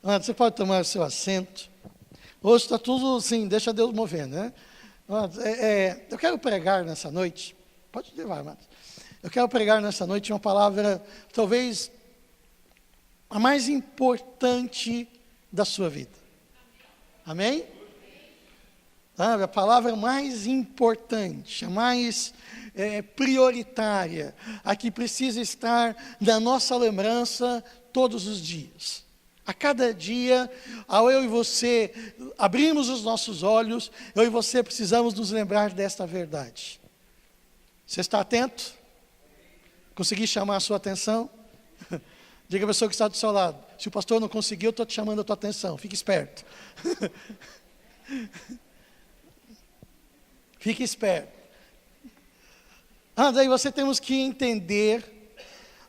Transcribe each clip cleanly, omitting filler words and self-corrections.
Você pode tomar o seu assento. Hoje está tudo assim, deixa Deus mover, né? Eu quero pregar nessa noite. Pode levar, amados. Eu quero pregar nessa noite uma palavra, talvez a mais importante da sua vida. Amém? A palavra mais importante, a mais prioritária, a que precisa estar na nossa lembrança todos os dias. A cada dia, ao eu e você abrirmos os nossos olhos, eu e você precisamos nos lembrar desta verdade. Você está atento? Consegui chamar a sua atenção? Diga a pessoa que está do seu lado: se o pastor não conseguiu, eu estou te chamando a tua atenção, fique esperto. Fique esperto. Daí você temos que entender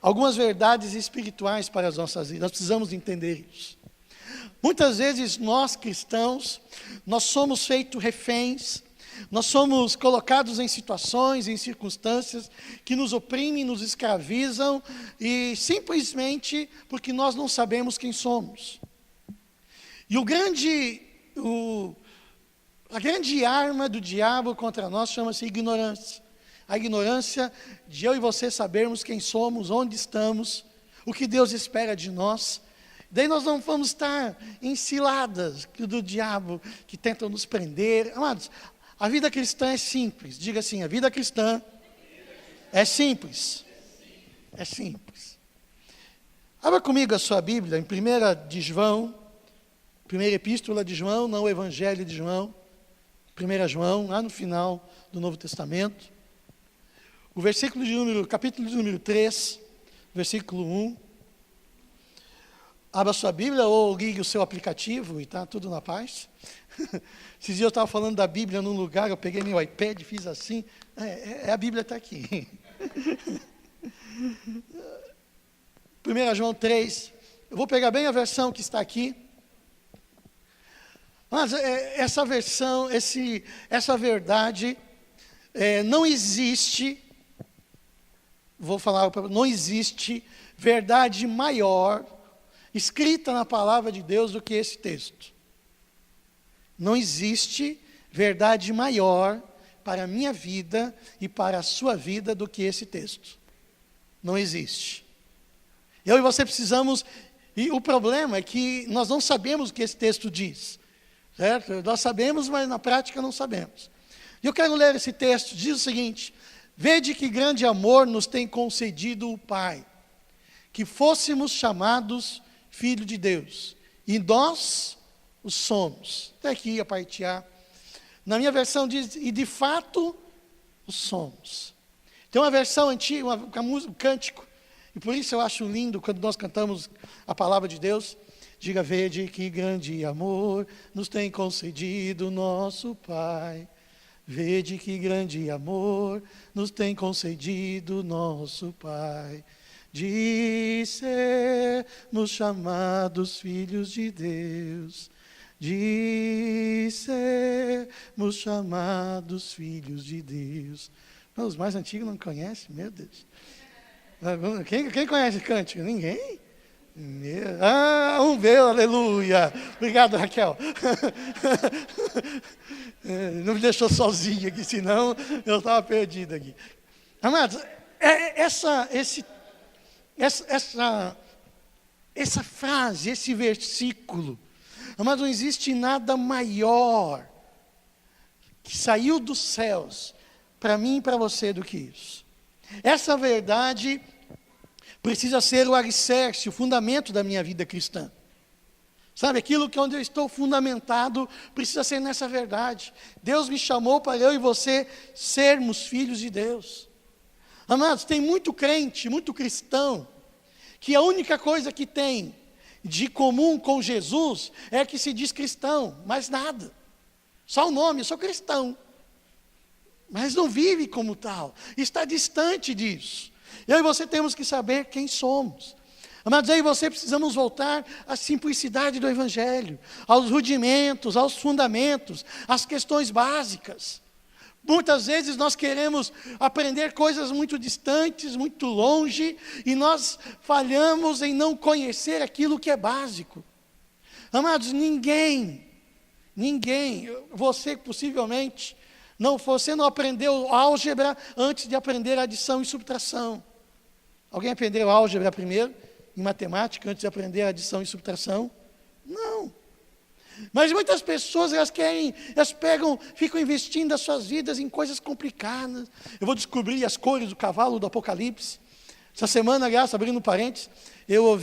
algumas verdades espirituais para as nossas vidas. Nós precisamos entender isso. Muitas vezes nós cristãos, nós somos feitos reféns, nós somos colocados em situações, em circunstâncias que nos oprimem, nos escravizam, e simplesmente porque nós não sabemos quem somos. E a grande arma do diabo contra nós chama-se ignorância. A ignorância de eu e você sabermos quem somos, onde estamos, o que Deus espera de nós. Daí nós não vamos estar em ciladas do diabo que tentam nos prender. Amados, a vida cristã é simples. Diga assim: a vida cristã é simples. É simples. Abra comigo a sua Bíblia em 1 de João, primeira epístola de João, não o Evangelho de João. 1 João, lá no final do Novo Testamento. O capítulo de número 3, versículo 1. Abra a sua Bíblia ou ligue o seu aplicativo e está tudo na paz. Esses dias eu estava falando da Bíblia num lugar, eu peguei meu iPad, fiz assim, a Bíblia está aqui. 1 João 3, eu vou pegar bem a versão que está aqui. Mas essa versão, essa verdade, não existe, não existe verdade maior escrita na palavra de Deus do que esse texto. Não existe verdade maior para a minha vida e para a sua vida do que esse texto. Não existe. Eu e você precisamos, e o problema é que nós não sabemos o que esse texto diz. Certo? Nós sabemos, mas na prática não sabemos. E eu quero ler esse texto, diz o seguinte: vede que grande amor nos tem concedido o Pai, que fôssemos chamados filhos de Deus, e nós o somos. Até aqui a parte A. Na minha versão diz, e de fato o somos. Tem uma versão antiga, um cântico, e por isso eu acho lindo quando nós cantamos a palavra de Deus. Diga: vede que grande amor nos tem concedido nosso Pai. Vede que grande amor nos tem concedido nosso Pai, de sermos chamados filhos de Deus, de sermos chamados filhos de Deus. Os mais antigos não conhecem, meu Deus. Quem conhece cântico? Ninguém? Aleluia. Obrigado, Raquel. Não me deixou sozinho aqui, senão eu estava perdido aqui. Amados, essa frase, esse versículo, amados, não existe nada maior que saiu dos céus para mim e para você do que isso. Essa verdade precisa ser o alicerce, o fundamento da minha vida cristã. Sabe, aquilo que onde eu estou fundamentado precisa ser nessa verdade. Deus me chamou para eu e você sermos filhos de Deus. Amados, tem muito crente, muito cristão, que a única coisa que tem de comum com Jesus é que se diz cristão, mais nada. Só o nome, eu sou cristão. Mas não vive como tal, está distante disso. Eu e você temos que saber quem somos. Mas aí você precisamos voltar à simplicidade do Evangelho, aos rudimentos, aos fundamentos, às questões básicas. Muitas vezes nós queremos aprender coisas muito distantes, muito longe, e nós falhamos em não conhecer aquilo que é básico. Amados, ninguém, você possivelmente, você não aprendeu álgebra antes de aprender adição e subtração. Alguém aprendeu álgebra primeiro, em matemática, antes de aprender adição e subtração? Não. Mas muitas pessoas, ficam investindo as suas vidas em coisas complicadas. Eu vou descobrir as cores do cavalo do Apocalipse. Essa semana, aliás, abrindo parênteses, eu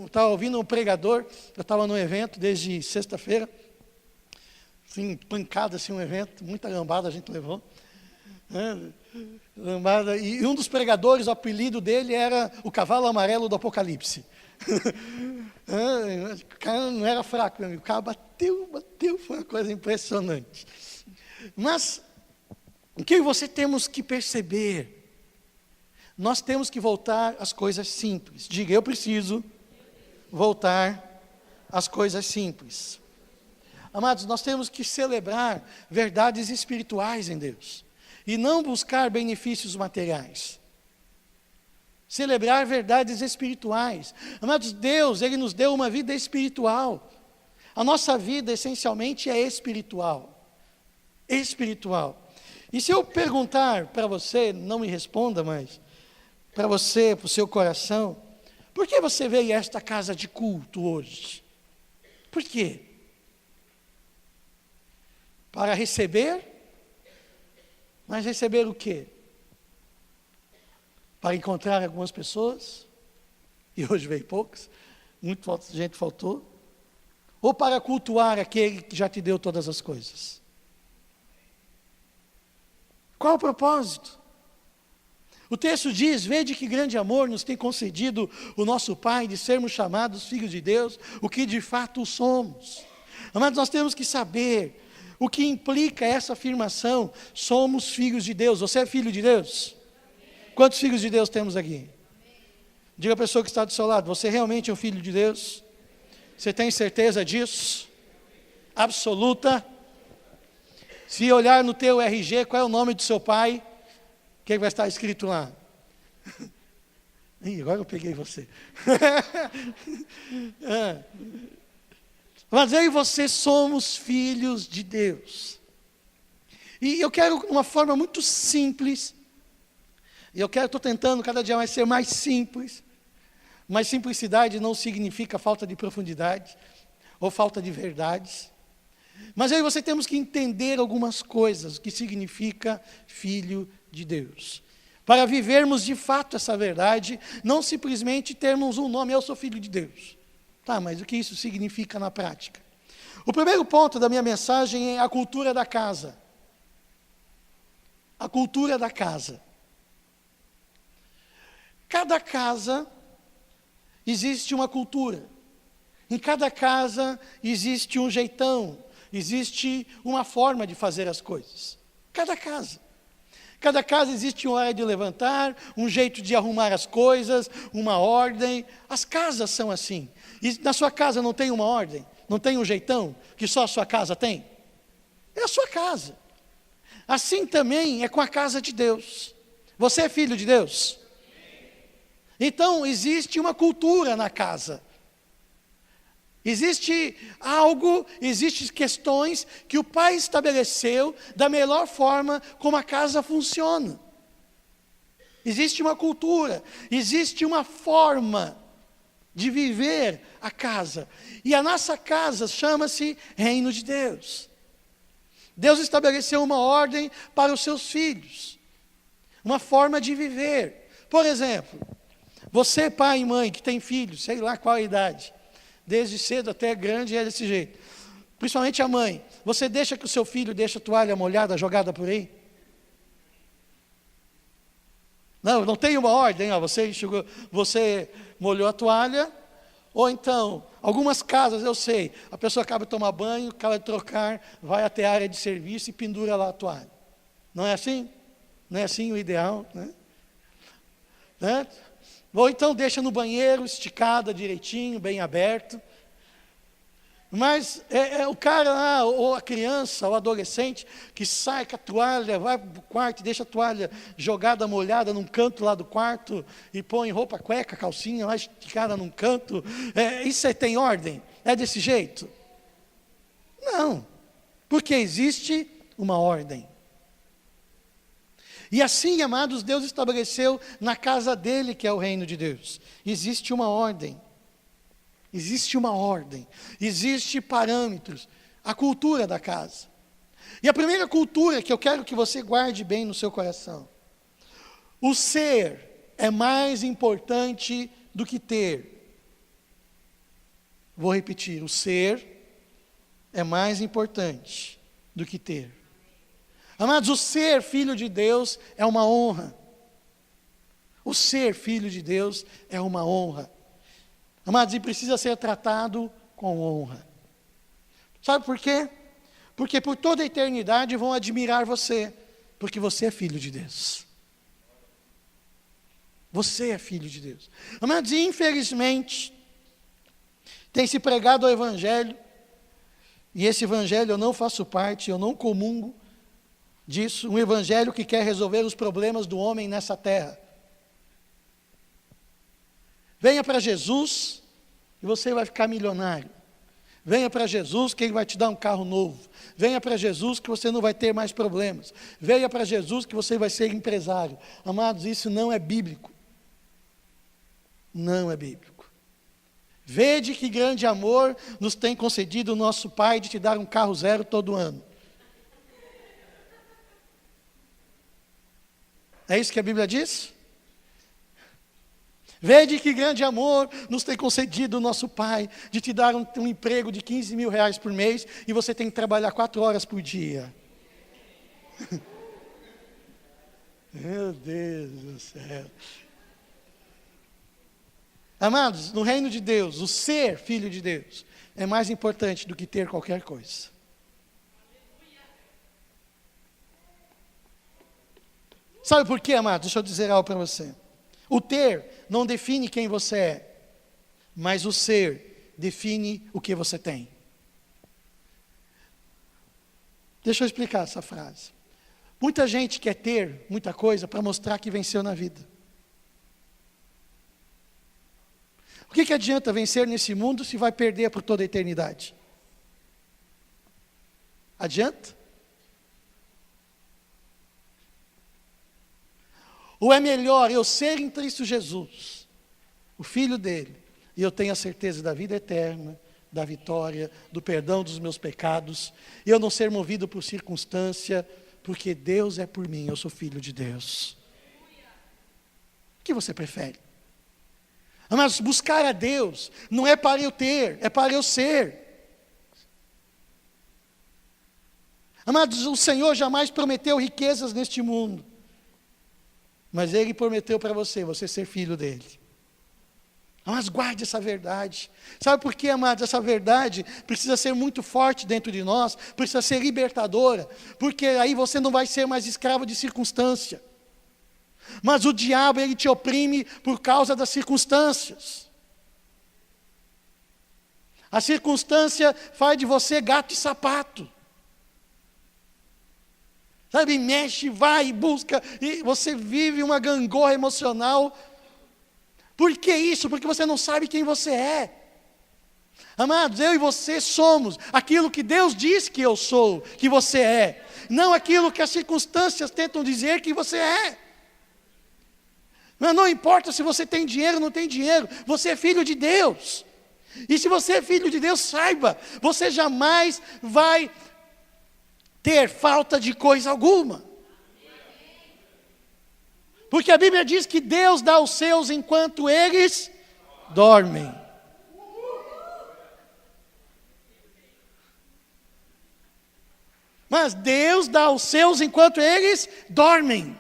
estava ouvindo um pregador, eu estava num evento desde sexta-feira, assim, pancada, assim, um evento, muita lambada a gente levou. Lambada, e um dos pregadores, o apelido dele era o cavalo amarelo do Apocalipse. O cara não era fraco, meu amigo. O cara bateu, foi uma coisa impressionante. Mas, o que você temos que perceber? Nós temos que voltar às coisas simples. Diga, eu preciso voltar às coisas simples. Amados, nós temos que celebrar verdades espirituais em Deus. E não buscar benefícios materiais. Celebrar verdades espirituais. Amados, Deus, Ele nos deu uma vida espiritual. A nossa vida, essencialmente, é espiritual. Espiritual. E se eu perguntar para você, não me responda, mas para você, para o seu coração, por que você veio a esta casa de culto hoje? Por quê? Para receber? Mas receber o quê? Para encontrar algumas pessoas, e hoje veio poucas, muita gente faltou, ou para cultuar aquele que já te deu todas as coisas? Qual o propósito? O texto diz, vede que grande amor nos tem concedido o nosso Pai, de sermos chamados filhos de Deus, o que de fato somos. Amados, nós temos que saber o que implica essa afirmação, somos filhos de Deus. Você é filho de Deus? Quantos filhos de Deus temos aqui? Diga à pessoa que está do seu lado, você realmente é um filho de Deus? Você tem certeza disso? Absoluta? Se olhar no teu RG, qual é o nome do seu pai? O que vai estar escrito lá? Ih, agora eu peguei você. Mas eu e você somos filhos de Deus. E eu quero, de uma forma muito simples, e estou tentando cada dia mais ser mais simples, mas simplicidade não significa falta de profundidade, ou falta de verdades. Mas eu e você temos que entender algumas coisas, o que significa filho de Deus. Para vivermos de fato essa verdade, não simplesmente termos um nome, eu sou filho de Deus. Tá, mas o que isso significa na prática? O primeiro ponto da minha mensagem é a cultura da casa. A cultura da casa. Cada casa existe uma cultura. Em cada casa existe um jeitão, existe uma forma de fazer as coisas. Cada casa. Cada casa existe uma hora de levantar, um jeito de arrumar as coisas, uma ordem. As casas são assim. E na sua casa não tem uma ordem? Não tem um jeitão que só a sua casa tem? É a sua casa. Assim também é com a casa de Deus. Você é filho de Deus? Então existe uma cultura na casa. Existe algo, existem questões que o Pai estabeleceu da melhor forma como a casa funciona. Existe uma cultura, existe uma forma de viver a casa. E a nossa casa chama-se Reino de Deus. Deus estabeleceu uma ordem para os seus filhos, uma forma de viver. Por exemplo, você, pai e mãe, que tem filhos, sei lá qual a idade, desde cedo até grande é desse jeito. Principalmente a mãe. Você deixa que o seu filho deixe a toalha molhada, jogada por aí? Não tem uma ordem. Ó, você molhou a toalha. Ou então, algumas casas, eu sei, a pessoa acaba de tomar banho, acaba de trocar, vai até a área de serviço e pendura lá a toalha. Não é assim? Não é assim o ideal, né? Ou então deixa no banheiro, esticada direitinho, bem aberto. Mas o cara lá, ou a criança, ou o adolescente, que sai com a toalha, vai para o quarto e deixa a toalha jogada, molhada num canto lá do quarto, e põe roupa, cueca, calcinha lá esticada num canto. Isso aí tem ordem? É desse jeito? Não, porque existe uma ordem. E assim, amados, Deus estabeleceu na casa dele, que é o reino de Deus. Existe uma ordem. Existe uma ordem. Existe parâmetros. A cultura da casa. E a primeira cultura que eu quero que você guarde bem no seu coração. O ser é mais importante do que ter. Vou repetir. O ser é mais importante do que ter. Amados, o ser filho de Deus é uma honra. O ser filho de Deus é uma honra. Amados, e precisa ser tratado com honra. Sabe por quê? Porque por toda a eternidade vão admirar você, porque você é filho de Deus. Você é filho de Deus. Amados, e infelizmente, tem se pregado o Evangelho, e esse Evangelho eu não faço parte, eu não comungo disso, um Evangelho que quer resolver os problemas do homem nessa terra. Venha para Jesus e você vai ficar milionário. Venha para Jesus que Ele vai te dar um carro novo. Venha para Jesus que você não vai ter mais problemas. Venha para Jesus que você vai ser empresário. Amados, isso não é bíblico. Não é bíblico. Vede que grande amor nos tem concedido o nosso Pai de te dar um carro zero todo ano. É isso que a Bíblia diz? Vede que grande amor nos tem concedido o nosso Pai, de te dar um emprego de 15 mil reais por mês, e você tem que trabalhar 4 horas por dia. Meu Deus do céu. Amados, no reino de Deus, o ser filho de Deus é mais importante do que ter qualquer coisa. Sabe por quê, amados? Deixa eu dizer algo para você. O ter não define quem você é, mas o ser define o que você tem. Deixa eu explicar essa frase. Muita gente quer ter muita coisa para mostrar que venceu na vida. O que adianta vencer nesse mundo se vai perder por toda a eternidade? Adianta? Ou é melhor eu ser em Cristo Jesus, o Filho dele, e eu tenho a certeza da vida eterna, da vitória, do perdão dos meus pecados, e eu não ser movido por circunstância, porque Deus é por mim, eu sou filho de Deus. O que você prefere? Mas buscar a Deus não é para eu ter, é para eu ser. Amados, o Senhor jamais prometeu riquezas neste mundo. Mas Ele prometeu para você ser filho dEle. Mas guarde essa verdade. Sabe por quê, amados? Essa verdade precisa ser muito forte dentro de nós, precisa ser libertadora, porque aí você não vai ser mais escravo de circunstância. Mas o diabo, ele te oprime por causa das circunstâncias. A circunstância faz de você gato e sapato. Sabe, mexe, vai, busca, e você vive uma gangorra emocional. Por que isso? Porque você não sabe quem você é. Amados, eu e você somos aquilo que Deus diz que eu sou, que você é. Não aquilo que as circunstâncias tentam dizer que você é. Mas não importa se você tem dinheiro ou não tem dinheiro, você é filho de Deus. E se você é filho de Deus, saiba, você jamais vai ter falta de coisa alguma. Porque a Bíblia diz que Deus dá aos seus enquanto eles dormem. Mas Deus dá aos seus enquanto eles dormem.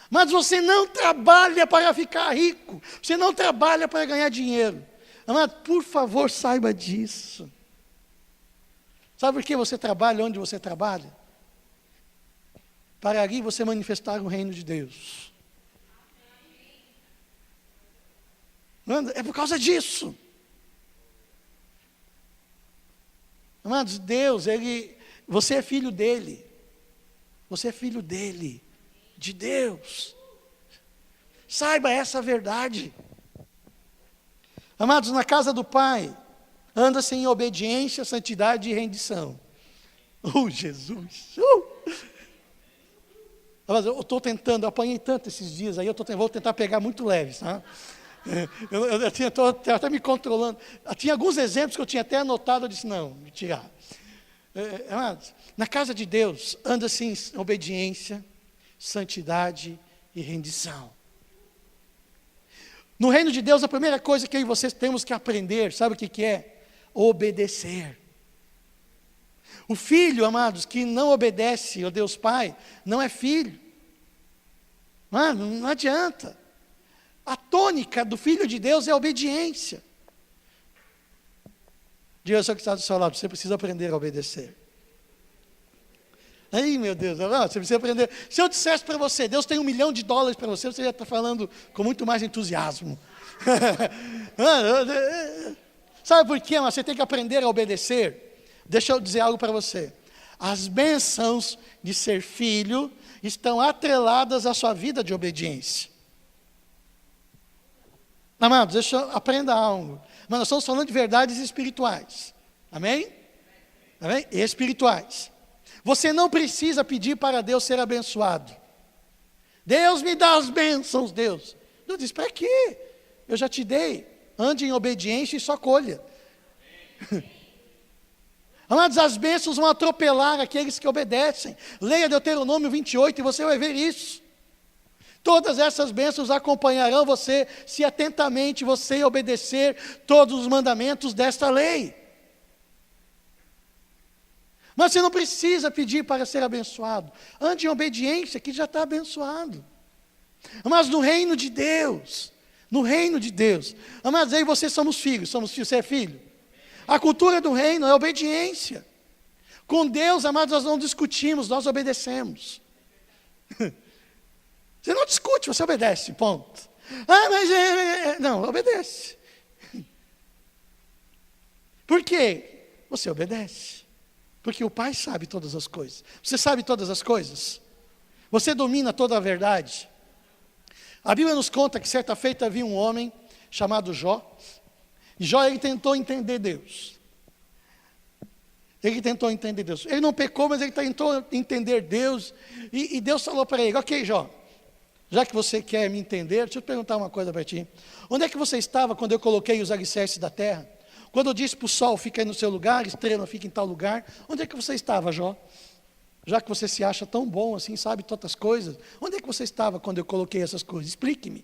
Mas você não trabalha para ficar rico. Você não trabalha para ganhar dinheiro. Amado, por favor, saiba disso. Sabe por que você trabalha onde você trabalha? Para ali você manifestar o reino de Deus. É por causa disso. Amados, Deus, você é filho dele. Você é filho dele, de Deus. Saiba essa verdade. Amados, na casa do Pai, anda-se em obediência, santidade e rendição. Jesus! Mas eu estou tentando, eu apanhei tanto esses dias aí, vou tentar pegar muito leve, tá? Estou até me controlando. Tinha alguns exemplos que eu tinha até anotado, eu disse, não, me tirar. Amados, na casa de Deus, anda-se em obediência, santidade e rendição. No reino de Deus, a primeira coisa que eu e vocês temos que aprender, sabe o que é? Obedecer. O filho, amados, que não obedece ao Deus Pai, não é filho. Não adianta. A tônica do filho de Deus é a obediência. Diga ao seu que está do seu lado, você precisa aprender a obedecer. Aí, meu Deus, você precisa aprender. Se eu dissesse para você, Deus tem $1 milhão para você, você já está falando com muito mais entusiasmo. Sabe por quê? Mas você tem que aprender a obedecer. Deixa eu dizer algo para você. As bênçãos de ser filho estão atreladas à sua vida de obediência. Amados, aprenda algo. Mas nós estamos falando de verdades espirituais. Amém? Amém? E espirituais. Você não precisa pedir para Deus ser abençoado. Deus me dá as bênçãos, Deus. Deus diz, para quê? Eu já te dei. Ande em obediência e só colha. Amados, as bênçãos vão atropelar aqueles que obedecem. Leia Deuteronômio 28 e você vai ver isso. Todas essas bênçãos acompanharão você, se atentamente você obedecer todos os mandamentos desta lei. Mas você não precisa pedir para ser abençoado. Ande em obediência, que já está abençoado. Mas no reino de Deus, amados, aí vocês somos filhos, você é filho. A cultura do reino é obediência. Com Deus, amados, nós não discutimos, nós obedecemos. Você não discute, você obedece, ponto. Não, obedece. Por quê? Você obedece. Porque o Pai sabe todas as coisas. Você sabe todas as coisas? Você domina toda a verdade? A Bíblia nos conta que certa feita havia um homem chamado Jó. E Jó, ele tentou entender Deus. Ele não pecou, mas ele tentou entender Deus. E Deus falou para ele, ok, Jó, já que você quer me entender, deixa eu perguntar uma coisa para ti. Onde é que você estava quando eu coloquei os alicerces da terra? Quando eu disse para o sol, fica aí no seu lugar, estrela fica em tal lugar. Onde é que você estava, Jó? Já que você se acha tão bom assim, sabe tantas coisas. Onde é que você estava quando eu coloquei essas coisas? Explique-me.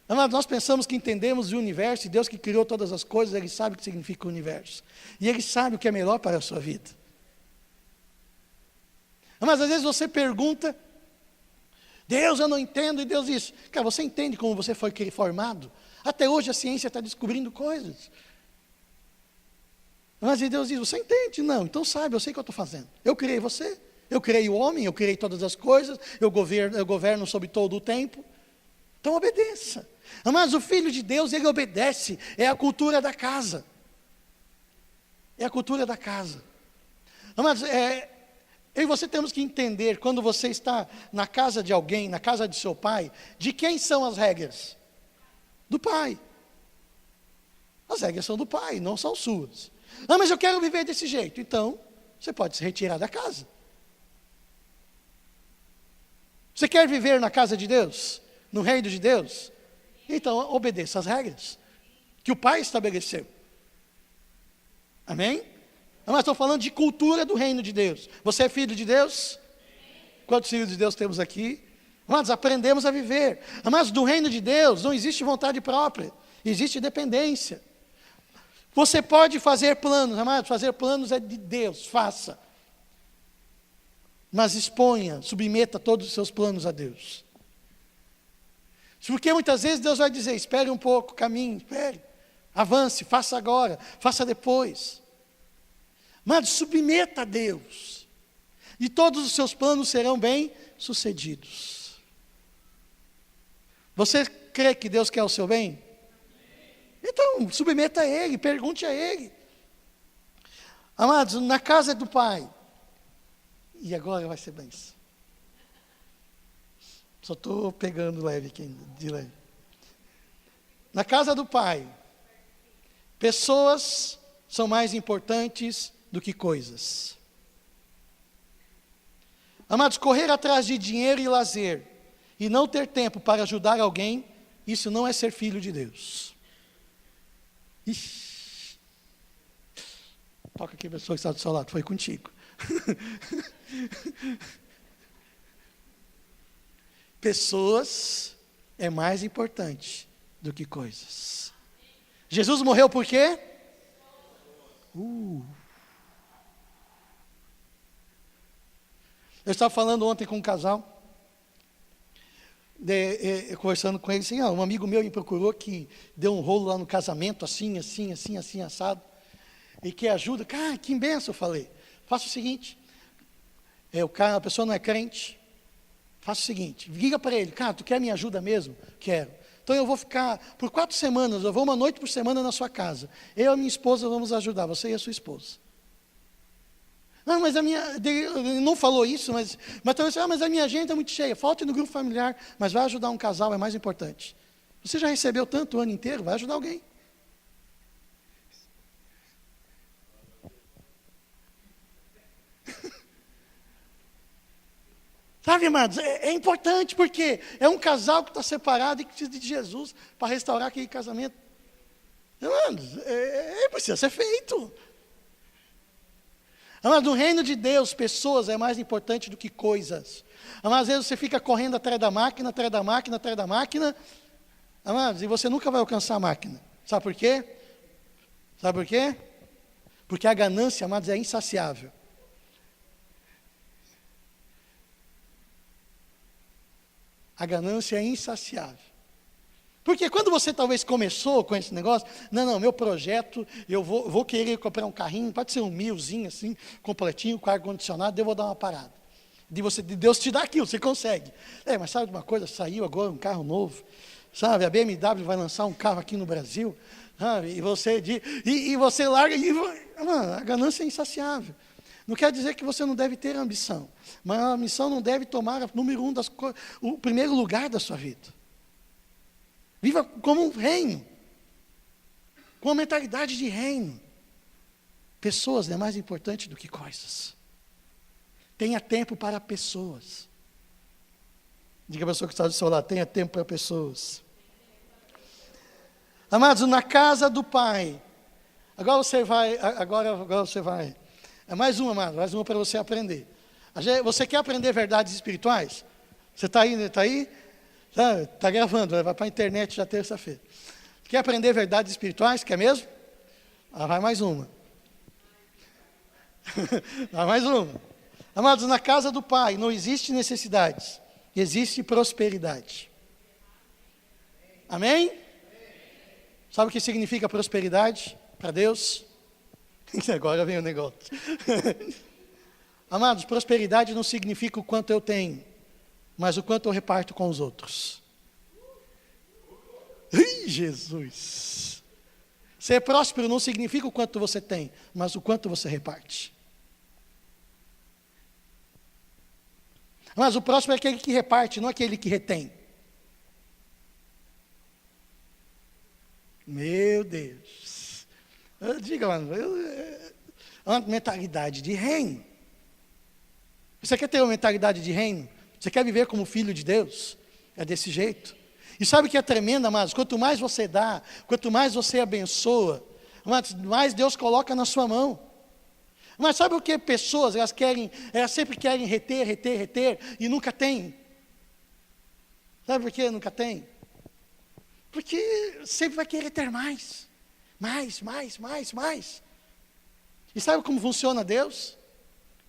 Amados, nós pensamos que entendemos o universo, e Deus que criou todas as coisas, Ele sabe o que significa o universo. E Ele sabe o que é melhor para a sua vida. Mas às vezes você pergunta, Deus, eu não entendo, e Deus diz, cara, você entende como você foi formado? Até hoje a ciência está descobrindo coisas. Mas Deus diz, você entende? Não, então sabe, eu sei o que eu estou fazendo. Eu criei você, eu criei o homem, eu criei todas as coisas, eu governo sobre todo o tempo. Então obedeça. Mas o Filho de Deus, ele obedece, é a cultura da casa. É a cultura da casa. Mas eu e você temos que entender, quando você está na casa de alguém, na casa de seu pai, de quem são as regras? Do pai. As regras são do pai, não são suas. Mas eu quero viver desse jeito. Então, você pode se retirar da casa. Você quer viver na casa de Deus? No reino de Deus? Então, obedeça as regras que o pai estabeleceu. Amém? Mas estou falando de cultura do reino de Deus. Você é filho de Deus? Quantos filhos de Deus temos aqui? Mas aprendemos a viver. Mas no reino de Deus não existe vontade própria, existe dependência. Você pode fazer planos, amados, fazer planos é de Deus, faça. Mas exponha, submeta todos os seus planos a Deus. Porque muitas vezes Deus vai dizer, espere um pouco, caminhe, espere, avance, faça agora, faça depois. Mas submeta a Deus, e todos os seus planos serão bem sucedidos. Você crê que Deus quer o seu bem? Então, submeta a Ele, pergunte a Ele. Amados, na casa do Pai, e agora vai ser bênção. Só estou pegando leve aqui, de leve. Na casa do Pai, pessoas são mais importantes do que coisas. Amados, correr atrás de dinheiro e lazer e não ter tempo para ajudar alguém, isso não é ser filho de Deus. Ixi. Toca aqui a pessoa que está do seu lado, foi contigo. Pessoas é mais importante do que coisas. Jesus morreu por quê? Eu estava falando ontem com um casal, conversando com ele, assim, um amigo meu me procurou que deu um rolo lá no casamento, assim, assado, e que ajuda. Cara, que benção, eu falei. Faça o seguinte, a pessoa não é crente, faça o seguinte, liga para ele, cara, tu quer minha ajuda mesmo? Quero. Então eu vou ficar, por 4 semanas, eu vou uma noite por semana na sua casa. Eu e a minha esposa vamos ajudar, você e a sua esposa. Não, mas ele não falou isso, mas talvez, mas a minha agenda é muito cheia, falte no grupo familiar, mas vai ajudar um casal, é mais importante. Você já recebeu tanto o ano inteiro, vai ajudar alguém. Sabe, amados, é importante porque é um casal que está separado e que precisa de Jesus para restaurar aquele casamento. Amados, precisa ser feito. Amados, no reino de Deus, pessoas é mais importante do que coisas. Amados, às vezes você fica correndo atrás da máquina, amados, e você nunca vai alcançar a máquina. Sabe por quê? Sabe por quê? Porque a ganância, amados, é insaciável. A ganância é insaciável. Porque quando você talvez começou com esse negócio, não, meu projeto, eu vou querer comprar um carrinho, pode ser um milzinho assim, completinho, com ar-condicionado, eu vou dar uma parada. De Deus te dá aquilo, você consegue. Mas sabe de uma coisa, saiu agora um carro novo, sabe, a BMW vai lançar um carro aqui no Brasil, sabe, e você larga, a ganância é insaciável. Não quer dizer que você não deve ter ambição, mas a ambição não deve tomar o primeiro lugar da sua vida. Viva como um reino, com uma mentalidade de reino. Pessoas é mais importante do que coisas. Tenha tempo para pessoas. Diga a pessoa que está do seu lado, tenha tempo para pessoas. Amados, na casa do Pai. Agora você vai. É mais uma, amado, mais uma para você aprender. Você quer aprender verdades espirituais? Você está aí, está aí? Está gravando, vai para a internet já terça-feira. Quer aprender verdades espirituais? Quer mesmo? Vai mais uma. Vai mais uma. Amados, na casa do Pai não existe necessidades, existe prosperidade. Amém? Sabe o que significa prosperidade para Deus? Agora vem o negócio. Amados, prosperidade não significa o quanto eu tenho, mas o quanto eu reparto com os outros. Ai, Jesus! Ser próspero não significa o quanto você tem, mas o quanto você reparte. Mas o próspero é aquele que reparte, não aquele que retém. Meu Deus! Diga, mano, é uma mentalidade de reino. Você quer ter uma mentalidade de reino? Você quer viver como filho de Deus? É desse jeito. E sabe o que é tremendo, amados? Quanto mais você dá, quanto mais você abençoa, amados, mais Deus coloca na sua mão. Mas sabe o que pessoas, elas sempre querem reter, e nunca têm? Sabe por que nunca tem? Porque sempre vai querer ter mais. E sabe como funciona Deus?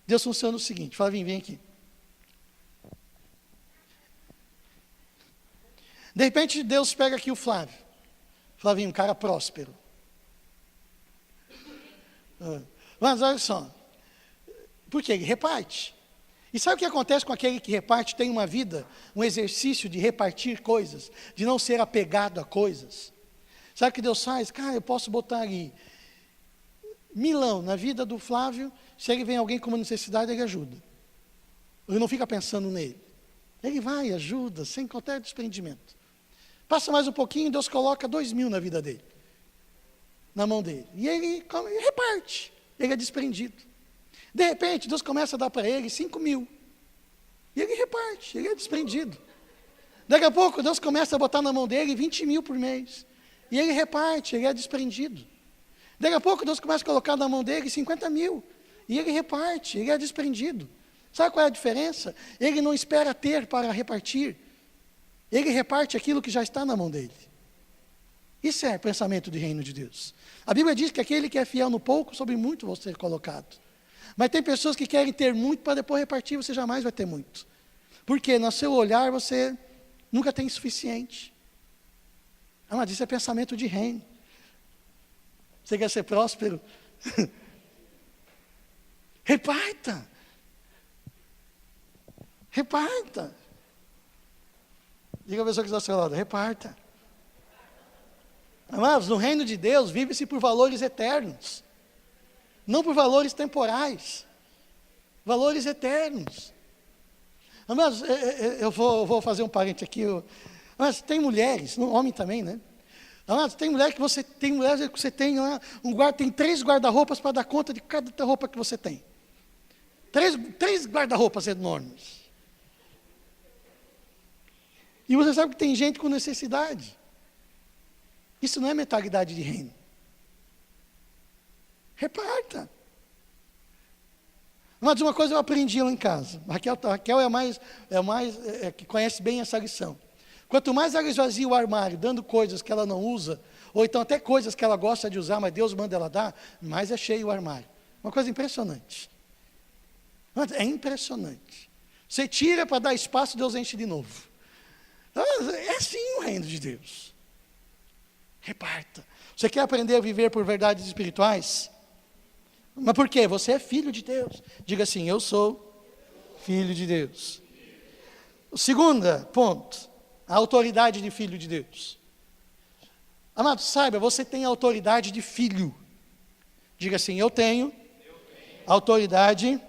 Deus funciona o seguinte, Flavinho, vem aqui. De repente, Deus pega aqui o Flávio. Flavinho, um cara próspero. Mas olha só. Por quê? Ele reparte. E sabe o que acontece com aquele que reparte? Tem uma vida, um exercício de repartir coisas, de não ser apegado a coisas. Sabe o que Deus faz? Cara, eu posso botar ali milão na vida do Flávio, se ele vem alguém com uma necessidade, ele ajuda. Ele não fica pensando nele. Ele vai, ajuda, sem qualquer desprendimento. Passa mais um pouquinho, Deus coloca 2.000 na vida dele, na mão dele. E ele reparte, ele é desprendido. De repente, Deus começa a dar para ele 5.000. E ele reparte, ele é desprendido. Daqui a pouco, Deus começa a botar na mão dele 20.000 por mês. E ele reparte, ele é desprendido. Daqui a pouco, Deus começa a colocar na mão dele 50.000. E ele reparte, ele é desprendido. Sabe qual é a diferença? Ele não espera ter para repartir. Ele reparte aquilo que já está na mão dele. Isso é pensamento de reino de Deus. A Bíblia diz que aquele que é fiel no pouco, sobre muito vai ser colocado. Mas tem pessoas que querem ter muito para depois repartir, você jamais vai ter muito. Porque no seu olhar você nunca tem suficiente. Mas isso é pensamento de reino. Você quer ser próspero? Reparta. Reparta. Diga a pessoa que está ao seu lado, reparta. Amados, no reino de Deus vive-se por valores eternos. Não por valores temporais. Valores eternos. Amados, eu vou fazer um parênteses aqui. Mas tem mulheres, homem também, né? Amados, tem mulheres que você tem lá, tem 3 guarda-roupas para dar conta de cada roupa que você tem. 3 guarda-roupas enormes. E você sabe que tem gente com necessidade. Isso não é mentalidade de reino. Reparta. Mas uma coisa eu aprendi lá em casa. Raquel é a mais que conhece bem essa lição. Quanto mais ela esvazia o armário, dando coisas que ela não usa, ou então até coisas que ela gosta de usar, mas Deus manda ela dar, mais é cheio o armário. Uma coisa impressionante. É impressionante. Você tira para dar espaço, Deus enche de novo. É assim o reino de Deus. Reparta. Você quer aprender a viver por verdades espirituais? Mas por quê? Você é filho de Deus. Diga assim, eu sou filho de Deus. O segundo ponto, a autoridade de filho de Deus. Amado, saiba, você tem autoridade de filho. Diga assim, eu tenho autoridade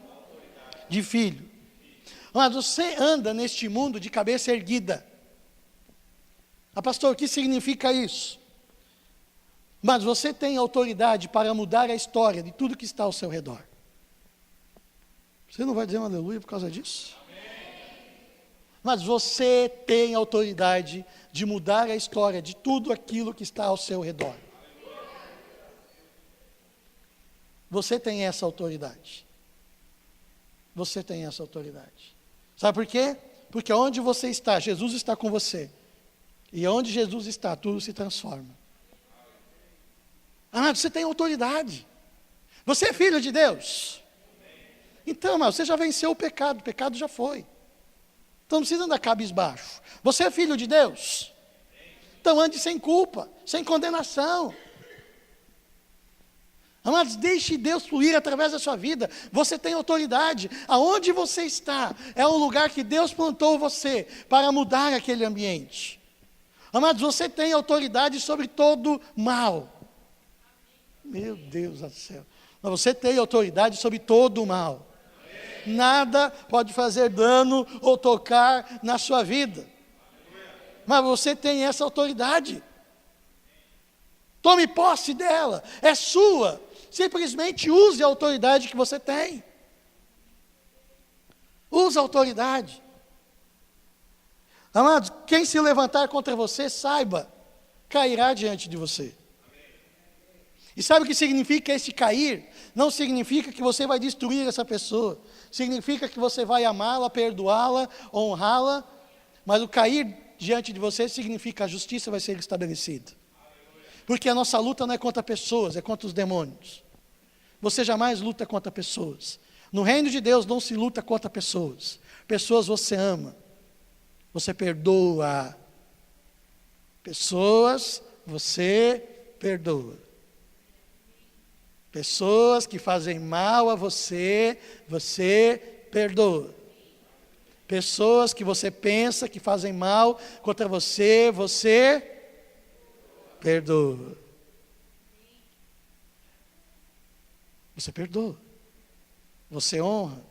de filho. Amado, você anda neste mundo de cabeça erguida. Pastor, o que significa isso? Mas você tem autoridade para mudar a história de tudo que está ao seu redor. Você não vai dizer um aleluia por causa disso? Mas você tem autoridade de mudar a história de tudo aquilo que está ao seu redor. Você tem essa autoridade. Você tem essa autoridade. Sabe por quê? Porque onde você está, Jesus está com você. E onde Jesus está, tudo se transforma. Você tem autoridade. Você é filho de Deus. Então, você já venceu o pecado já foi. Então não precisa andar cabisbaixo. Você é filho de Deus. Então ande sem culpa, sem condenação. Amados, deixe Deus fluir através da sua vida. Você tem autoridade. Aonde você está é um lugar que Deus plantou você para mudar aquele ambiente. Amados, você tem autoridade sobre todo mal. Meu Deus do céu. Mas você tem autoridade sobre todo o mal. Nada pode fazer dano ou tocar na sua vida. Mas você tem essa autoridade. Tome posse dela. É sua. Simplesmente use a autoridade que você tem. Use a autoridade. Amados, quem se levantar contra você, saiba, cairá diante de você. E sabe o que significa esse cair? Não significa que você vai destruir essa pessoa. Significa que você vai amá-la, perdoá-la, honrá-la. Mas o cair diante de você significa que a justiça vai ser estabelecida. Porque a nossa luta não é contra pessoas, é contra os demônios. Você jamais luta contra pessoas. No reino de Deus não se luta contra pessoas. Pessoas você ama. Você perdoa. Pessoas você perdoa. Pessoas que fazem mal a você, você perdoa. Pessoas que você pensa que fazem mal contra você, você perdoa. Você perdoa. Você honra.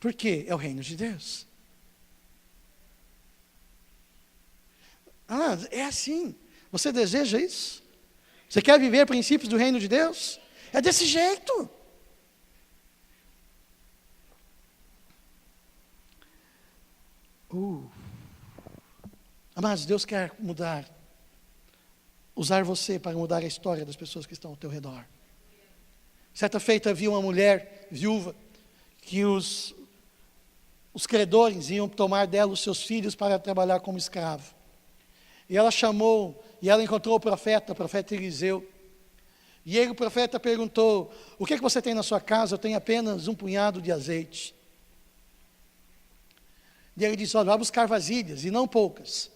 Por quê? É o reino de Deus. Ah, é assim. Você deseja isso? Você quer viver princípios do reino de Deus? É desse jeito. Mas Deus quer usar você para mudar a história das pessoas que estão ao teu redor. Certa feita havia uma mulher viúva que os credores iam tomar dela os seus filhos para trabalhar como escravo. E ela chamou, e ela encontrou o profeta Eliseu. E ele, o profeta, perguntou: o que você tem na sua casa? Eu tenho apenas um punhado de azeite. E ele disse: olha, vai buscar vasilhas, e não poucas.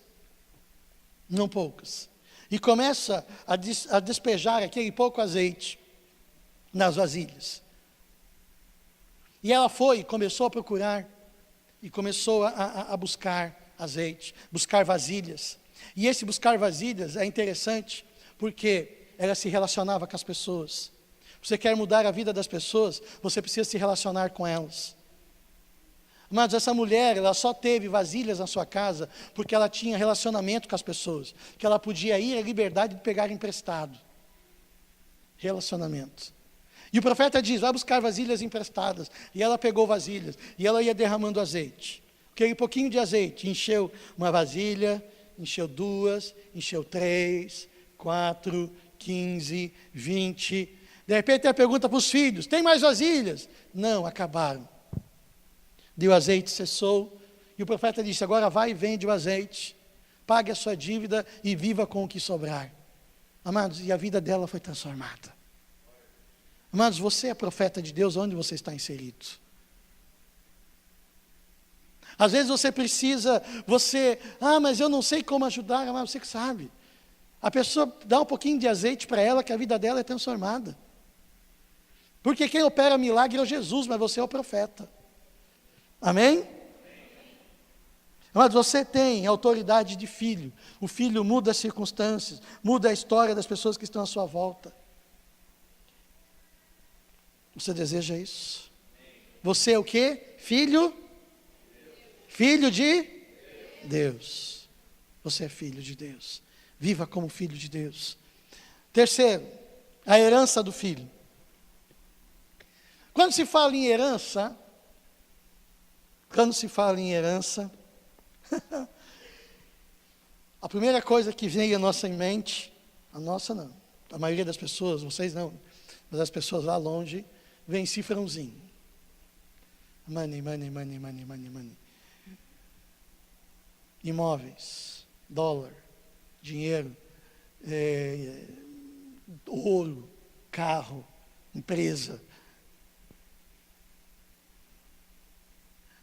Não poucas. E começa a despejar aquele pouco azeite nas vasilhas. E ela foi e começou a procurar, e começou a buscar azeite, buscar vasilhas. E esse buscar vasilhas é interessante, porque ela se relacionava com as pessoas. Você quer mudar a vida das pessoas, você precisa se relacionar com elas. Mas essa mulher, ela só teve vasilhas na sua casa porque ela tinha relacionamento com as pessoas, que ela podia ir à liberdade de pegar emprestado. Relacionamento. E o profeta diz: vai buscar vasilhas emprestadas. E ela pegou vasilhas, e ela ia derramando azeite. Aquele pouquinho de azeite, encheu uma vasilha, encheu duas, encheu 3, 4, 15, 20. De repente ela pergunta para os filhos: tem mais vasilhas? Não, acabaram. Deu azeite, cessou. E o profeta disse: agora vai e vende o azeite, pague a sua dívida e viva com o que sobrar. Amados, e a vida dela foi transformada. Amados, você é profeta de Deus onde você está inserido. Às vezes você precisa, mas eu não sei como ajudar. Mas você que sabe. A pessoa dá um pouquinho de azeite para ela, que a vida dela é transformada. Porque quem opera milagre é o Jesus, mas você é o profeta. Amém? Mas você tem autoridade de filho. O filho muda as circunstâncias, muda a história das pessoas que estão à sua volta. Você deseja isso? Você é o quê? Filho? Filho de Deus. Você é filho de Deus. Viva como filho de Deus. Terceiro, a herança do filho. Quando se fala em herança, a primeira coisa que vem à nossa mente, a nossa não, a maioria das pessoas, vocês não, mas as pessoas lá longe, vem cifrãozinho. Money, money, money, money, money, money. Imóveis, dólar, dinheiro, ouro, carro, empresa.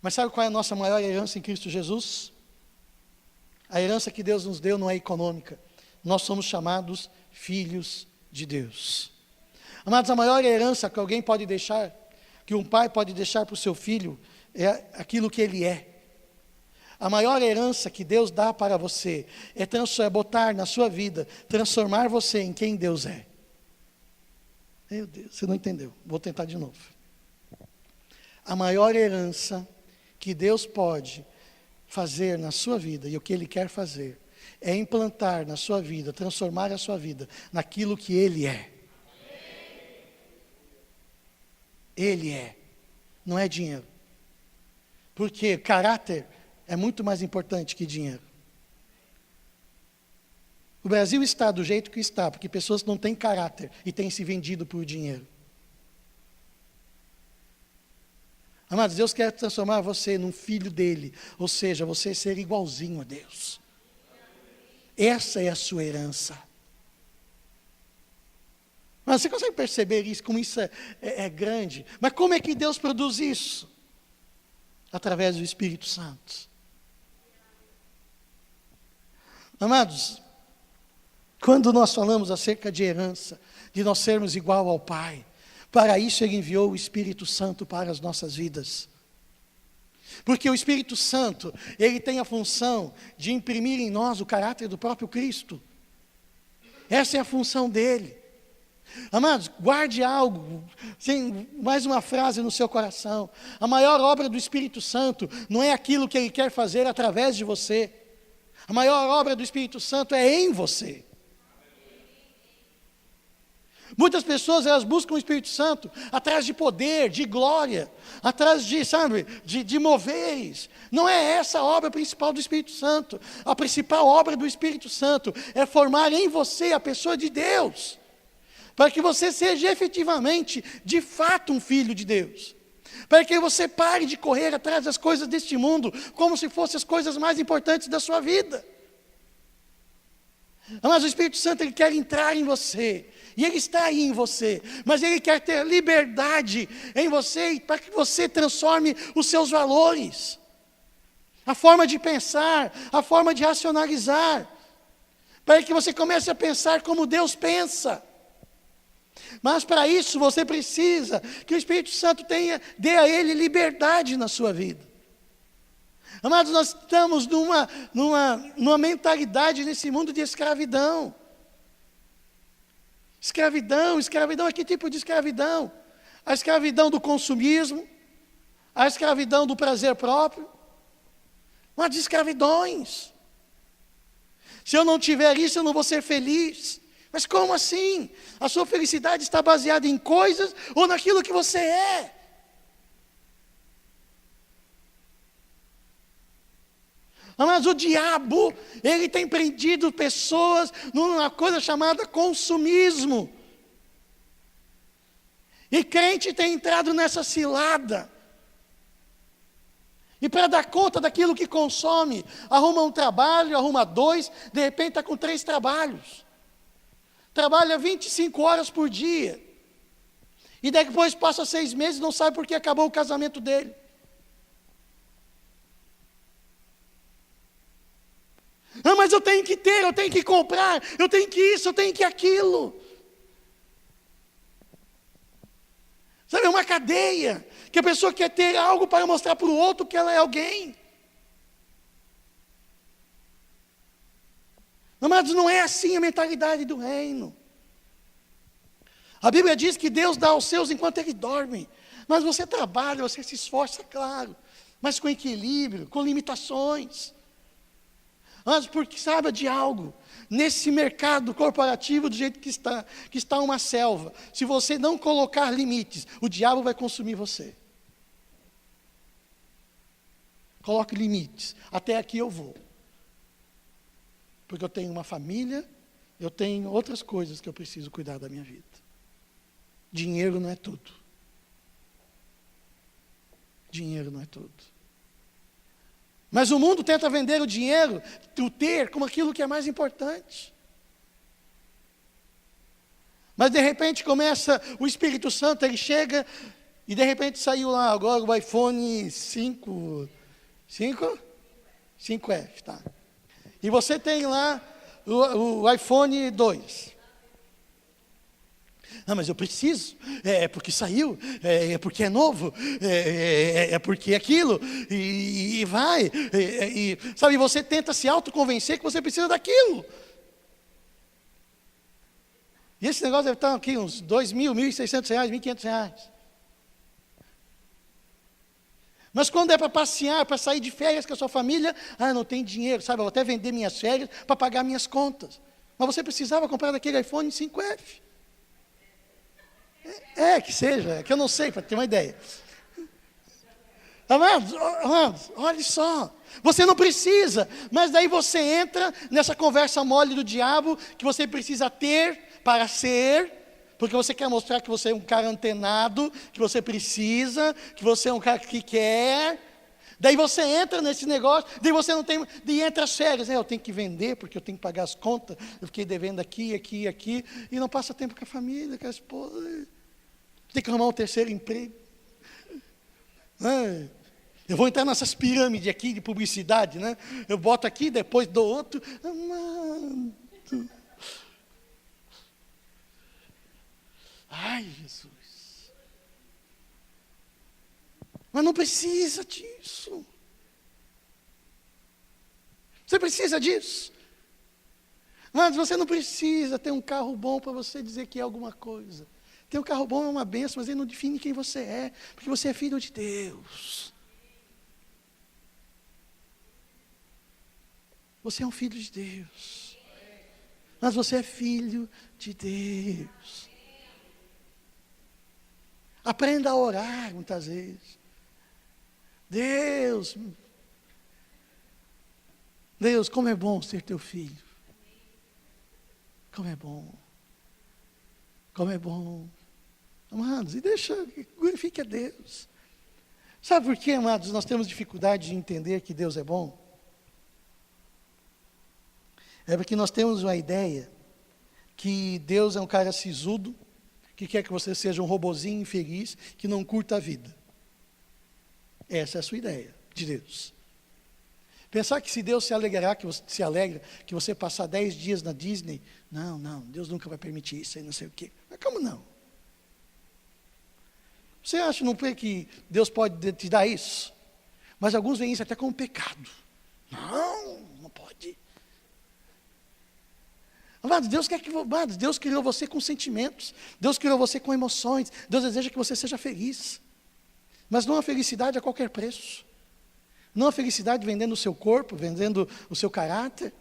Mas sabe qual é a nossa maior herança em Cristo Jesus? A herança que Deus nos deu não é econômica. Nós somos chamados filhos de Deus. Amados, a maior herança que alguém pode deixar, que um pai pode deixar para o seu filho, é aquilo que ele é. A maior herança que Deus dá para você é botar na sua vida, transformar você em quem Deus é. Meu Deus, você não entendeu. Vou tentar de novo. A maior herança que Deus pode fazer na sua vida, e o que Ele quer fazer, é implantar na sua vida, transformar a sua vida naquilo que Ele é. Ele é, não é dinheiro. Porque caráter é muito mais importante que dinheiro. O Brasil está do jeito que está, porque pessoas não têm caráter e têm se vendido por dinheiro. Amados, Deus quer transformar você num filho dele, ou seja, você ser igualzinho a Deus. Essa é a sua herança. Mas você consegue perceber isso, como isso é grande? Mas como é que Deus produz isso? Através do Espírito Santo. Amados, quando nós falamos acerca de herança, de nós sermos igual ao Pai, para isso Ele enviou o Espírito Santo para as nossas vidas. Porque o Espírito Santo, ele tem a função de imprimir em nós o caráter do próprio Cristo. Essa é a função dele. Amados, guarde algo, mais uma frase no seu coração. A maior obra do Espírito Santo não é aquilo que ele quer fazer através de você. A maior obra do Espírito Santo é em você. Muitas pessoas, elas buscam o Espírito Santo atrás de poder, de glória, atrás de, sabe, de moveres. Não é essa a obra principal do Espírito Santo. A principal obra do Espírito Santo é formar em você a pessoa de Deus, para que você seja efetivamente, de fato, um filho de Deus. Para que você pare de correr atrás das coisas deste mundo, como se fossem as coisas mais importantes da sua vida. Mas o Espírito Santo, ele quer entrar em você, e ele está aí em você, mas ele quer ter liberdade em você, para que você transforme os seus valores, a forma de pensar, a forma de racionalizar, para que você comece a pensar como Deus pensa. Mas para isso você precisa que o Espírito Santo dê a ele liberdade na sua vida. Amados, nós estamos numa mentalidade nesse mundo de escravidão. Escravidão, que tipo de escravidão? A escravidão do consumismo, a escravidão do prazer próprio, mas de escravidões. Se eu não tiver isso, eu não vou ser feliz. Mas como assim? A sua felicidade está baseada em coisas ou naquilo que você é? Mas o diabo, ele tem prendido pessoas numa coisa chamada consumismo. E crente tem entrado nessa cilada. E para dar conta daquilo que consome, arruma um trabalho, arruma dois, de repente está com 3 trabalhos. Trabalha 25 horas por dia. E depois passa 6 meses e não sabe por que acabou o casamento dele. Ah, mas eu tenho que ter, eu tenho que comprar, eu tenho que isso, eu tenho que aquilo. Sabe, é uma cadeia, que a pessoa quer ter algo para mostrar para o outro que ela é alguém. Amados, não é assim a mentalidade do reino. A Bíblia diz que Deus dá aos seus enquanto Ele dorme. Mas você trabalha, você se esforça, claro, mas com equilíbrio, com limitações. Mas porque saiba de algo, nesse mercado corporativo do jeito que está uma selva, se você não colocar limites, o diabo vai consumir você. Coloque limites, até aqui eu vou. Porque eu tenho uma família, eu tenho outras coisas que eu preciso cuidar da minha vida. Dinheiro não é tudo. Dinheiro não é tudo. Mas o mundo tenta vender o dinheiro, o ter, como aquilo que é mais importante. Mas de repente começa, o Espírito Santo, ele chega, e de repente saiu lá agora o iPhone 5F, tá. E você tem lá o iPhone 2. Ah, mas eu preciso, é porque saiu, é porque é novo, é porque é aquilo, e vai, sabe, você tenta se autoconvencer que você precisa daquilo. E esse negócio deve estar aqui uns R$2.000, R$1.600, R$1.500. Mas quando é para passear, para sair de férias com a sua família, não tem dinheiro, sabe, eu vou até vender minhas férias para pagar minhas contas. Mas você precisava comprar daquele iPhone 5F. Que seja, que eu não sei, para ter uma ideia. Amados, olha só, você não precisa, mas daí você entra nessa conversa mole do diabo, que você precisa ter para ser, porque você quer mostrar que você é um cara antenado, que você precisa, que você é um cara que quer. Daí você entra nesse negócio, daí você não tem, daí entra as férias, eu tenho que vender, porque eu tenho que pagar as contas, eu fiquei devendo aqui, e não passa tempo com a família, com a esposa, tem que arrumar um terceiro emprego. Eu vou entrar nessas pirâmides aqui de publicidade, né? Eu boto aqui, depois dou outro. Amado. Ai, Jesus. Mas não precisa disso. Você precisa disso? Mas você não precisa ter um carro bom para você dizer que é alguma coisa. Ter um carro bom é uma bênção, mas ele não define quem você é, porque você é filho de Deus. Você é um filho de Deus. Mas você é filho de Deus. Aprenda a orar muitas vezes. Deus, como é bom ser teu filho. Como é bom. Como é bom. Amados, e glorifique a Deus. Sabe por quê, amados, nós temos dificuldade de entender que Deus é bom? É porque nós temos uma ideia que Deus é um cara sisudo, que quer que você seja um robozinho infeliz, que não curta a vida. Essa é a sua ideia de Deus. Pensar que se Deus se alegra que você passar 10 dias na Disney, não, Deus nunca vai permitir isso aí, não sei o quê. Mas como não? Você acha, não crê que Deus pode te dar isso? Mas alguns veem isso até como pecado. Não pode. Amados, Deus criou você com sentimentos. Deus criou você com emoções. Deus deseja que você seja feliz. Mas não a felicidade a qualquer preço. Não a felicidade vendendo o seu corpo, vendendo o seu caráter.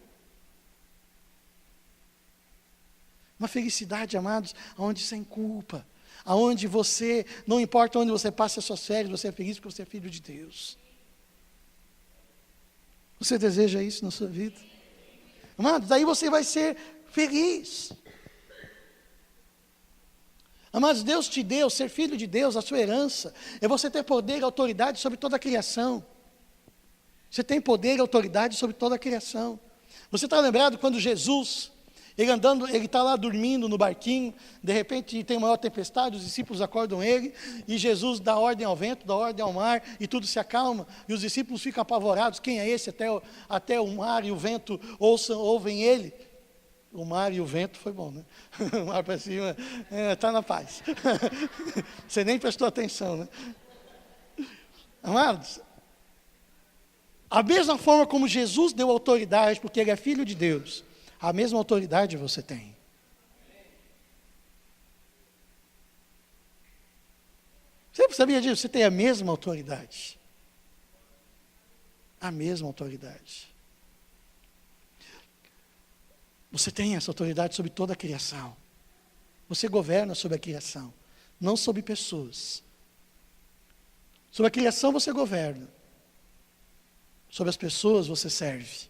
Uma felicidade, amados, onde sem culpa. Aonde você, não importa onde você passe as suas férias, você é feliz porque você é filho de Deus. Você deseja isso na sua vida? Amados, daí você vai ser feliz. Amados, Deus te deu, ser filho de Deus, a sua herança, é você ter poder e autoridade sobre toda a criação. Você tem poder e autoridade sobre toda a criação. Você está lembrado quando Jesus, ele está lá dormindo no barquinho, de repente tem uma maior tempestade, os discípulos acordam ele, e Jesus dá ordem ao vento, dá ordem ao mar, e tudo se acalma, e os discípulos ficam apavorados, quem é esse? Até o mar e o vento ouvem ele. O mar e o vento foi bom, né? O mar para cima, está na paz. Você nem prestou atenção, né? Amados, a mesma forma como Jesus deu autoridade, porque ele é filho de Deus, a mesma autoridade você tem. Você sabia disso? Você tem a mesma autoridade. A mesma autoridade. Você tem essa autoridade sobre toda a criação. Você governa sobre a criação, não sobre pessoas. Sobre a criação você governa. Sobre as pessoas você serve.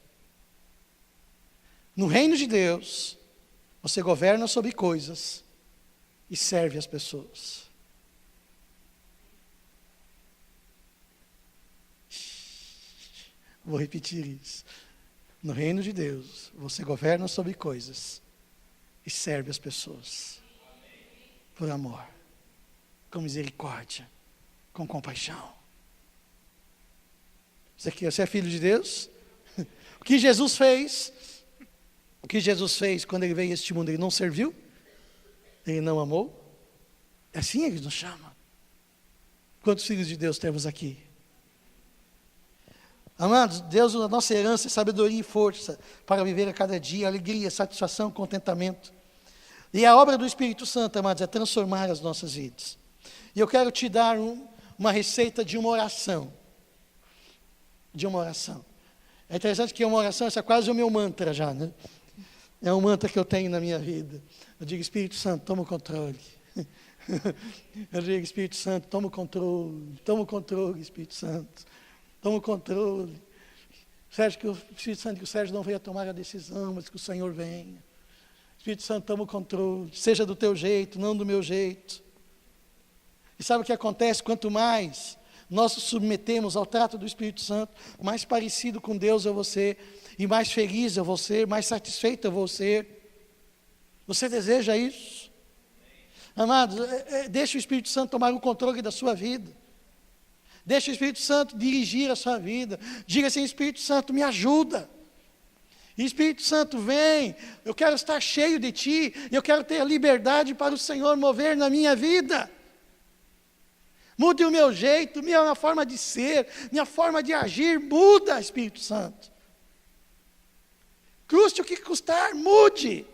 No reino de Deus, você governa sobre coisas e serve as pessoas. Vou repetir isso. No reino de Deus, você governa sobre coisas e serve as pessoas. Por amor, com misericórdia, com compaixão. Você é filho de Deus? O que Jesus fez quando ele veio a este mundo? Ele não serviu? Ele não amou? É assim ele nos chama. Quantos filhos de Deus temos aqui? Amados, Deus, a nossa herança é sabedoria e força para viver a cada dia, alegria, satisfação, contentamento. E a obra do Espírito Santo, amados, é transformar as nossas vidas. E eu quero te dar uma receita de uma oração. De uma oração. É interessante que uma oração, essa é quase o meu mantra já, né? É um mantra que eu tenho na minha vida. Eu digo, Espírito Santo, toma o controle. Eu digo, Espírito Santo, toma o controle, Espírito Santo. Toma o controle. Que o Espírito Santo, que o Sérgio não venha tomar a decisão, mas que o Senhor venha. Espírito Santo, toma o controle. Seja do teu jeito, não do meu jeito. E sabe o que acontece? Quanto mais nós nos submetemos ao trato do Espírito Santo, mais parecido com Deus eu vou ser, e mais feliz eu vou ser, mais satisfeito eu vou ser. Você deseja isso? Amados, deixa o Espírito Santo tomar o controle da sua vida. Deixa o Espírito Santo dirigir a sua vida. Diga assim, Espírito Santo, me ajuda. Espírito Santo, vem. Eu quero estar cheio de Ti. Eu quero ter a liberdade para o Senhor mover na minha vida. Mude o meu jeito, minha forma de ser, minha forma de agir. Muda, Espírito Santo. Custe o que custar, mude.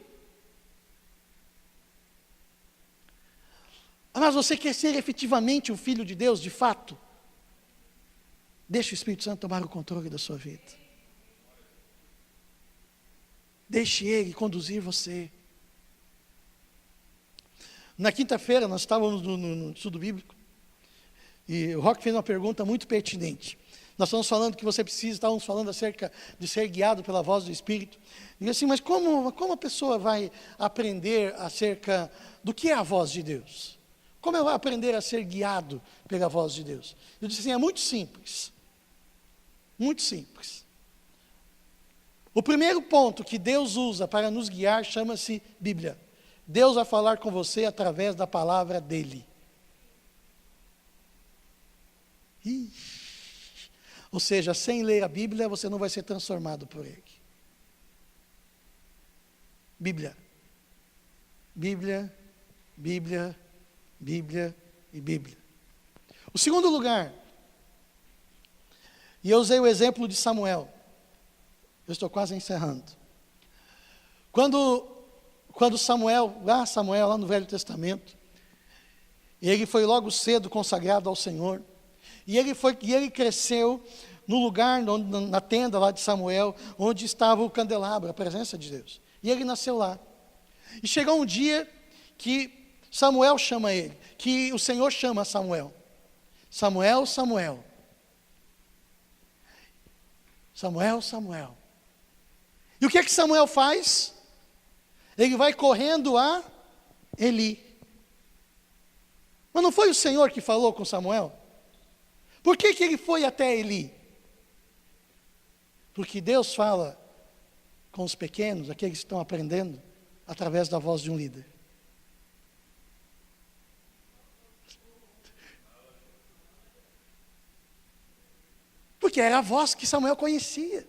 Mas você quer ser efetivamente um filho de Deus, de fato? Deixa o Espírito Santo tomar o controle da sua vida. Deixe Ele conduzir você. Na quinta-feira, nós estávamos no estudo bíblico, e o Rock fez uma pergunta muito pertinente. Nós estamos falando que você precisa, estávamos falando acerca de ser guiado pela voz do Espírito. E assim, mas como a pessoa vai aprender acerca do que é a voz de Deus? Como ela vai aprender a ser guiado pela voz de Deus? Eu disse assim, é muito simples. Muito simples. O primeiro ponto que Deus usa para nos guiar chama-se Bíblia. Deus vai falar com você através da palavra dEle. Ou seja, sem ler a Bíblia, você não vai ser transformado por Ele. Bíblia. Bíblia, Bíblia, Bíblia e Bíblia. O segundo lugar, e eu usei o exemplo de Samuel. Eu estou quase encerrando. Quando Samuel, lá no Velho Testamento, ele foi logo cedo consagrado ao Senhor, e ele cresceu no lugar, na tenda lá de Samuel, onde estava o candelabro, a presença de Deus. E ele nasceu lá. E chegou um dia que Samuel chama ele, que o Senhor chama Samuel. Samuel, Samuel. Samuel, Samuel. E o que é que Samuel faz? Ele vai correndo a Eli. Mas não foi o Senhor que falou com Samuel? Por que ele foi até Eli? Porque Deus fala com os pequenos, aqueles que estão aprendendo, através da voz de um líder. Porque era a voz que Samuel conhecia.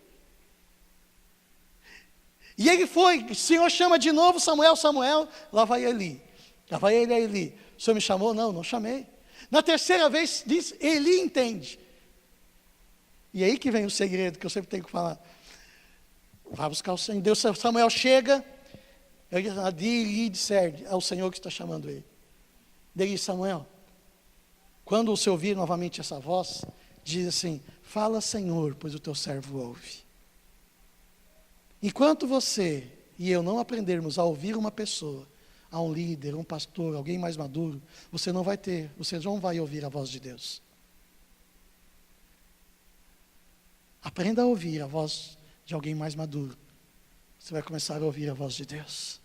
E ele foi, o Senhor chama de novo Samuel, Samuel, lá vai Eli. Lá vai ele a Eli. O Senhor me chamou? Não, não chamei. Na terceira vez, diz, Eli entende. E aí que vem o segredo que eu sempre tenho que falar. Vai buscar o Senhor. Deus, Samuel chega, ele diz, é o Senhor que está chamando ele. Ele diz, Samuel, quando você ouvir novamente essa voz, diz assim, fala Senhor, pois o teu servo ouve. Enquanto você e eu não aprendermos a ouvir uma pessoa, a um líder, um pastor, alguém mais maduro, você não vai ouvir a voz de Deus. Aprenda a ouvir a voz de alguém mais maduro. Você vai começar a ouvir a voz de Deus.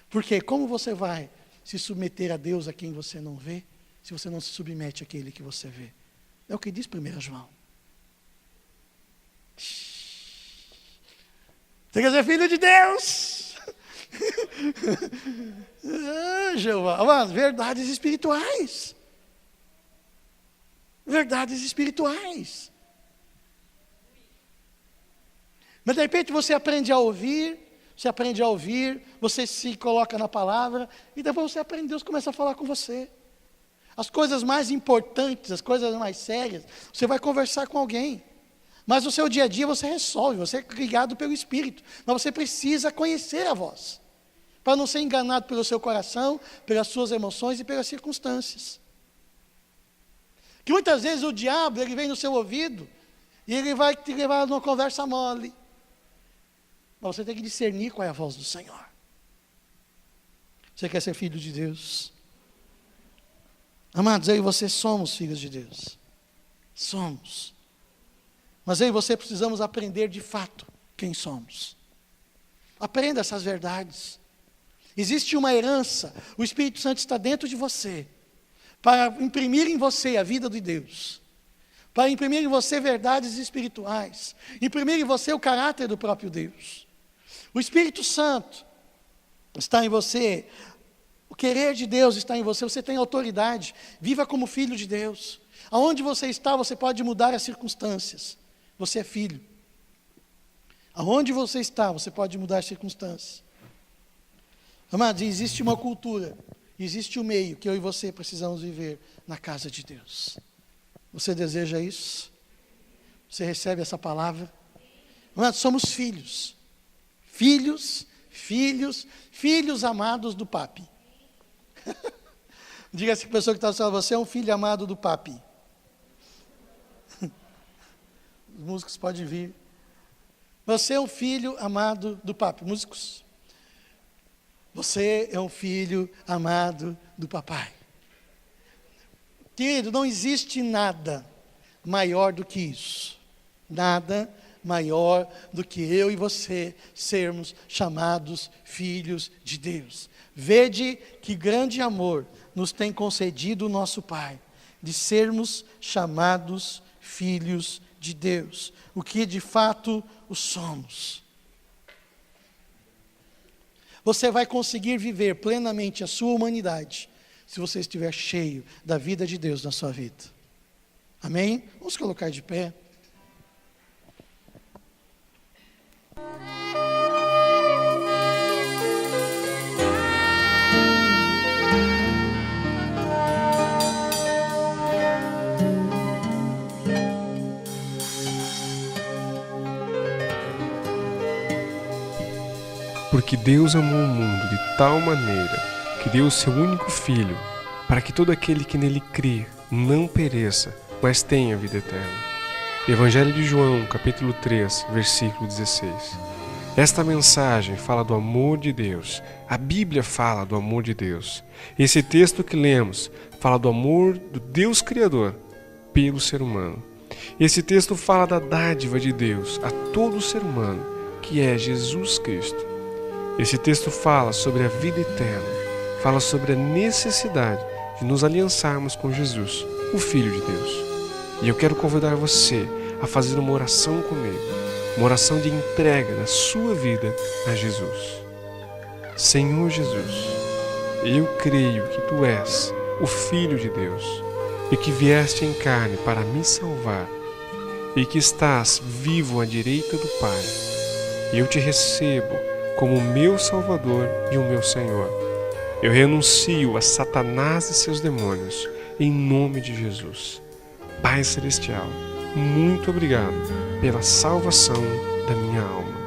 Porque como você vai se submeter a Deus a quem você não vê, se você não se submete àquele que você vê? É o que diz 1 João. Você quer ser filho de Deus? Jeová, verdades espirituais. Verdades espirituais. Mas de repente você aprende a ouvir, você se coloca na palavra, e depois você aprende, Deus começa a falar com você. As coisas mais importantes, as coisas mais sérias, você vai conversar com alguém. Mas no seu dia a dia você resolve, você é guiado pelo Espírito. Mas você precisa conhecer a voz, para não ser enganado pelo seu coração, pelas suas emoções e pelas circunstâncias. Que muitas vezes o diabo, ele vem no seu ouvido, e ele vai te levar numa conversa mole. Mas você tem que discernir qual é a voz do Senhor. Você quer ser filho de Deus? Amados, eu e você somos filhos de Deus. Somos. Mas eu e você precisamos aprender de fato quem somos. Aprenda essas verdades. Existe uma herança, o Espírito Santo está dentro de você, para imprimir em você a vida de Deus, para imprimir em você verdades espirituais, imprimir em você o caráter do próprio Deus. O Espírito Santo está em você, o querer de Deus está em você, você tem autoridade, viva como filho de Deus. Aonde você está, você pode mudar as circunstâncias. Você é filho. Aonde você está, você pode mudar as circunstâncias. Amados, existe uma cultura, existe um meio que eu e você precisamos viver na casa de Deus. Você deseja isso? Você recebe essa palavra? Amados, somos filhos. Filhos amados do Papi. Diga assim para a pessoa que está falando, você é um filho amado do Papi. Os músicos podem vir. Você é um filho amado do papai. Músicos, você é um filho amado do papai. Querido, não existe nada maior do que isso. Nada maior do que eu e você sermos chamados filhos de Deus. Vede que grande amor nos tem concedido o nosso Pai, de sermos chamados filhos de Deus, o que de fato o somos. Você vai conseguir viver plenamente a sua humanidade, se você estiver cheio da vida de Deus na sua vida. Amém? Vamos colocar de pé. Porque Deus amou o mundo de tal maneira que deu o seu único Filho, para que todo aquele que nele crê não pereça, mas tenha vida eterna. Evangelho de João, capítulo 3, versículo 16. Esta mensagem fala do amor de Deus. A Bíblia fala do amor de Deus. Esse texto que lemos fala do amor do Deus Criador pelo ser humano. Esse texto fala da dádiva de Deus a todo ser humano, que é Jesus Cristo. Esse texto fala sobre a vida eterna, fala sobre a necessidade de nos aliançarmos com Jesus, o Filho de Deus. E eu quero convidar você a fazer uma oração comigo, uma oração de entrega da sua vida a Jesus. Senhor Jesus, eu creio que Tu és o Filho de Deus e que vieste em carne para me salvar e que estás vivo à direita do Pai. Eu Te recebo como meu Salvador e o meu Senhor. Eu renuncio a Satanás e seus demônios, em nome de Jesus. Pai Celestial, muito obrigado pela salvação da minha alma.